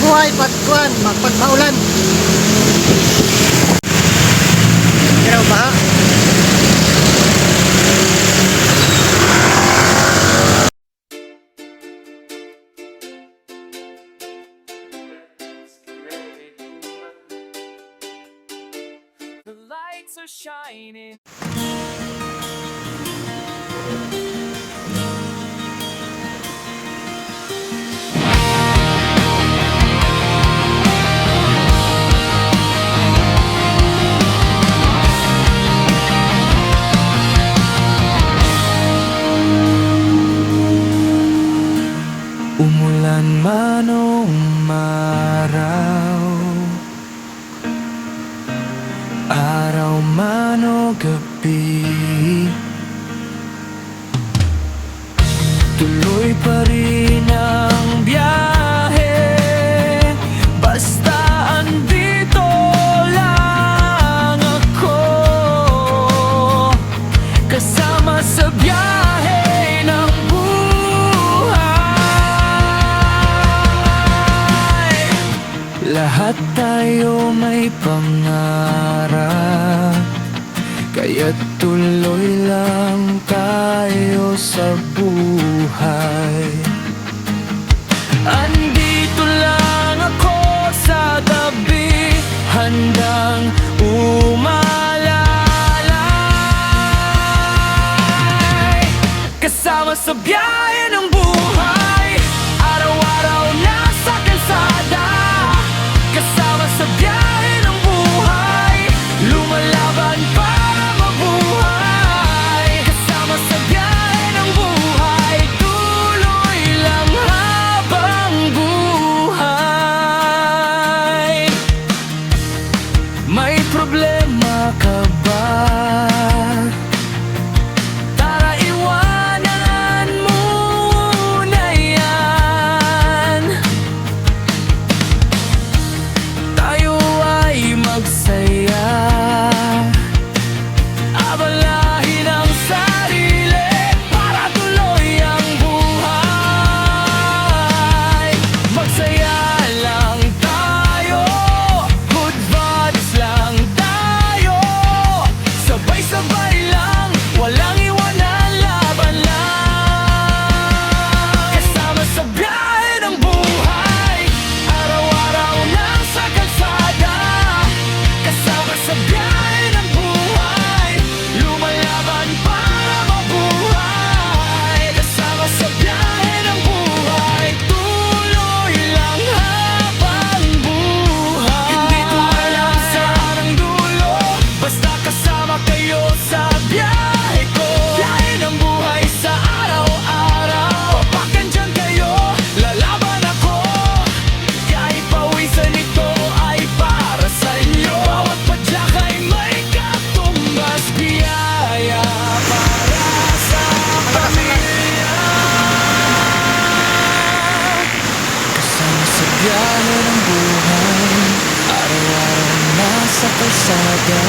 buhay pagkuan magpagmaulan. Pero baha. The lights are shining. Umulan man o umaraw, araw man o gabi, tuloy pa rin ang biyahe. Basta andito lang ako, kasama sa biyahe ng buhay. Lahat tayo may pangarap, kaya tuloy lang tayo sa buhay. Andito lang ako sa tabi, handang umalalay, kasama sa biyahe ng buhay. Araw-araw nasa kalsada, kasama sa biyahe ng buhay. Lumalaban para mabuhay, kasama sa biyahe ng buhay. Tuloy lang habang buhay. May problema ka ba? Tara iwanan muna yan. Tayo ay magsaya, abalahin ang sarili para tuloy ang buhay. Magsaya lang tayo, good vibes lang tayo, sabay-sabay lang, walang iwanan, laban lang. Kasama sa biyahe ng buhay, araw-araw nasa kalsada, kasama sa biyahe ng buhay. Lumalaban para mabuhay, kasama sa biyahe ng buhay. Tuloy lang habang buhay. Hindi ko alam saan ang dulo, basta kasama kayo sa biyahe ko. Biyahe ng buhay sa araw-araw, pakan dyan kayo, lalaban ako. Kahit pawisan ito ay para sa inyo, bawat padyak ay may katumbas, biyaya para sa pamilya. Kasama sa biyahe ng buhay, araw-araw nasa kalsada,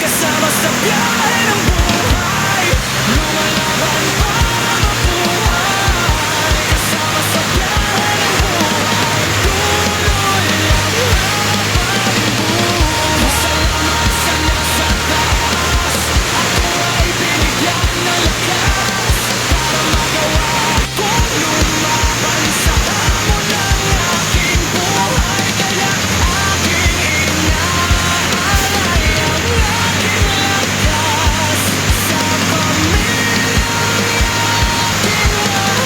kasama sa biyahe ng buhay. Lumalaban para mabuhay, kasama sa biyahe ng buhay. Tuloy lang habang buhay. Salamat sa nasa taas, ako ay binigyan ng lakas para magawa kong lumaban sa hamon ng aking buhay. Kaya aking inaalay ang aking lakas sa pamilyang aking mahal.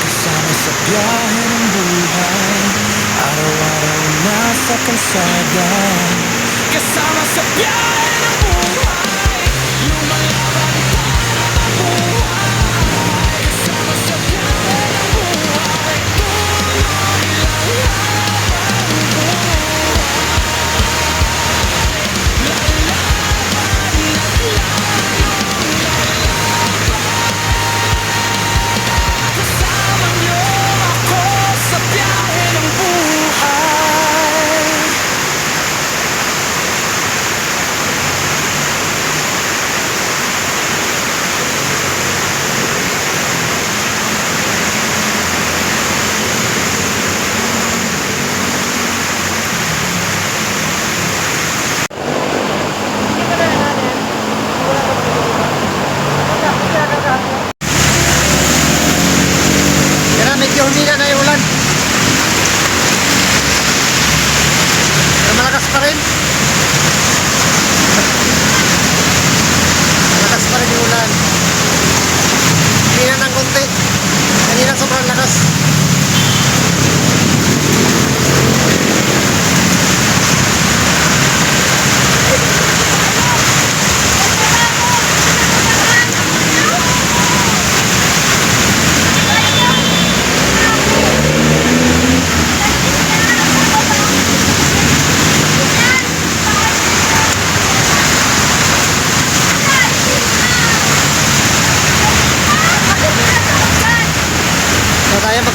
Kasama sa biyahe ng buhay, araw-araw nasa kalsada, kasama sa biyahe ng buhay. Lumalaban para mabuhay, kasama sa biyahe ng buhay. Tuloy lang habang buhay, lalaban at lalong lalaban. Kasama niyo ako sa biyahe ng buhay.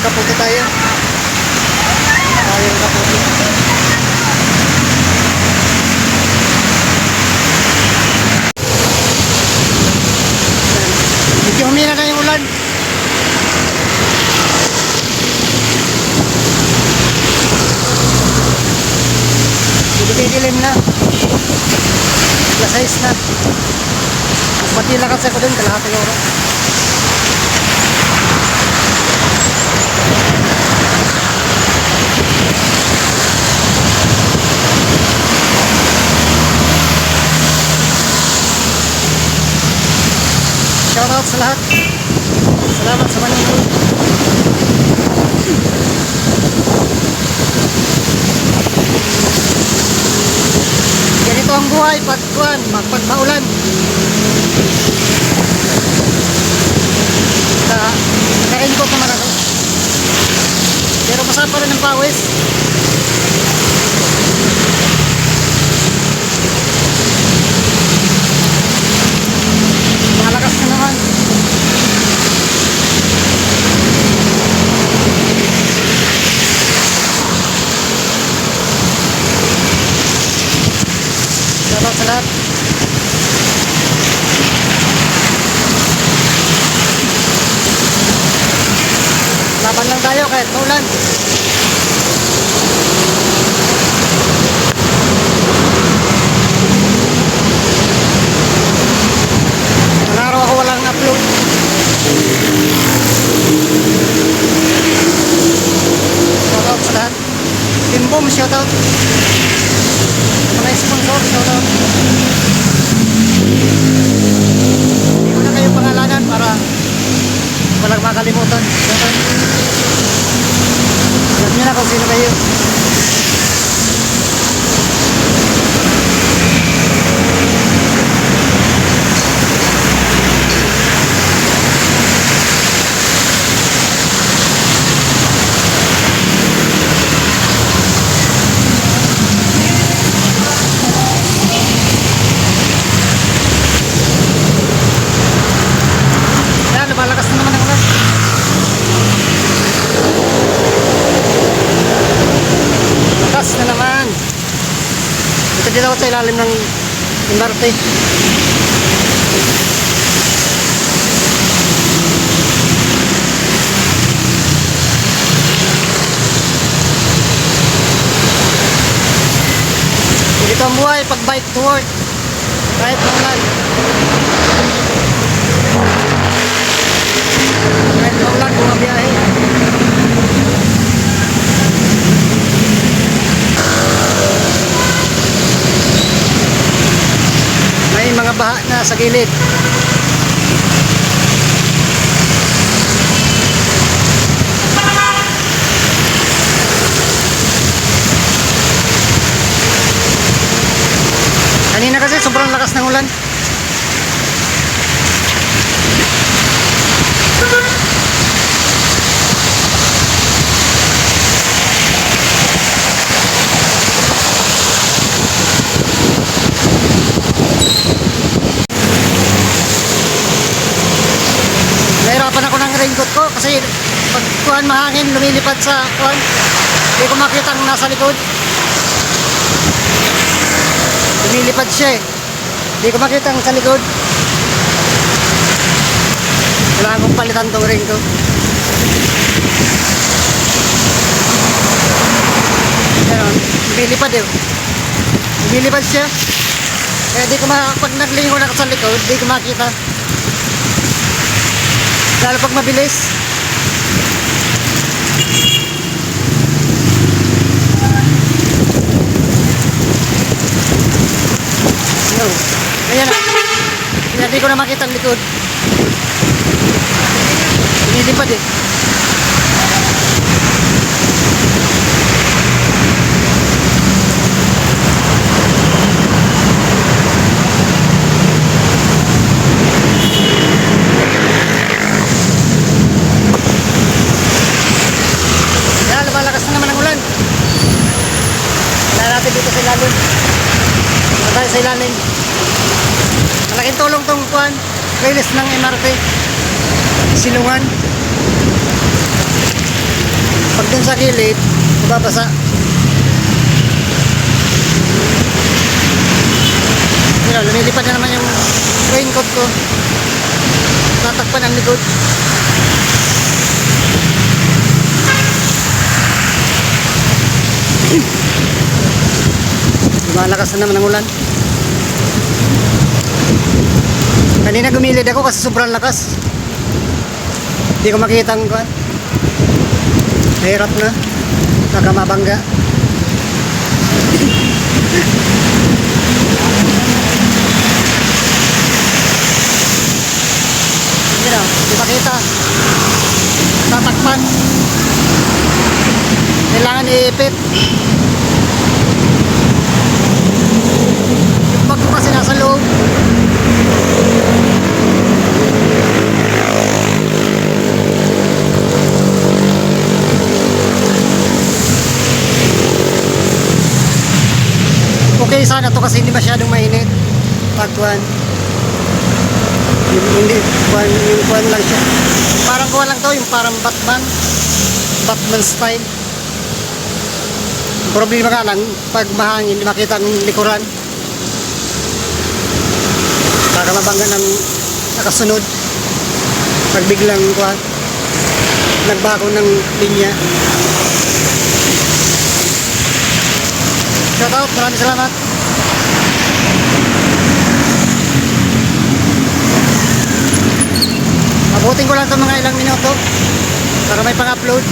Magkaputi tayo. Tayo kaputi. Medyo humina na yung ulan. Dilim na. Alas 6 na. Pati lakad sa ko dun, kalahating oras. Shoutout sa lahat. Salamat sa manonood. Ganito ang buhay pagkuhan, magpagmaulan. Nakain ko pa man ako. Pero masapa rin ang pawis. Malakas na naman. Salamat sa lahat. Laban lang tayo kahit maulan. Ilang araw ako walang upload. Shoutout sa lahat. Timbom, shoutout. Mga sponsor, shoutout. Hindi ko na kayo pangalanan para walang makalimutan. Shoutout. Alam nyo na kung sino kayo. Yan, lumalakas na naman ang ulan. Lakas na naman. Ito din ako sa ilalim ng MRT. Ito ang buhay pag bike to work. Kahit maulan. Kahit maulan, bumabiyahe. May mga baha na sa gilid. Kanina kasi sobrang lakas ng ulan. Nahirapan ako ng raincoat ko kasi pag kuhan mahangin, lumilipad sa kuhan. Hindi ko makita ang nasa likod. Lumilipad siya eh. Hindi ko makita ang sa likod. Kailangan kong palitan tong raincoat. Ganon, lumilipad eh. Lumilipad siya. Kaya di ko pag naglingon ako sa likod, di ko makita. Lalo pag mabilis. No. Ayan na. Kaya di ko na makita ang likod. Lumilipad eh. Lumalakas na naman ang ulan. Wala natin dito sa ilalim. Wala tayo sa ilalim. Malaking tulong tong kuhan. Playlist ng MRT. Silungan. Pag dun sa gilid, mababasa. Yun, lumilipad na naman yung raincoat ko. Tatakpan ang likod. Lumalakas na naman ang ulan. Kanina gumilid ako kasi sobrang lakas. Hindi ko makita ang kuwan. Hirap na. Baka mabangga. Hindi na, hindi makita. Tatakpan. Kailangan iipit. Yung bag ko kasi nasa loob. Okay sana to kasi hindi masyadong mainit. Pagkuhan. Hindi, yung kuhan lang siya. Parang kuhan lang to, yung parang Batman. Batman style. Problema nga lang, pag mahangin, hindi makita ang likuran. Baka mabangga ng nakasunod. Pag biglang kuhan, nagbago ng linya. Shout out, maraming salamat. Abutin ko lang ito mga ilang minuto para may pang-upload.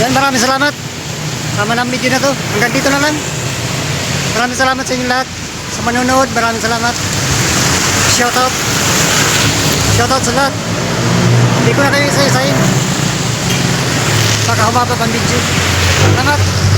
Yan, maraming salamat. Tama na ang video na to. Hanggang dito na lang. Maraming salamat sa inyo lahat. Sa manonood, maraming salamat. Shout out. Shout out sa lahat. Hindi ko na kayo isa-isahin. Baka humaba pang video. Salamat.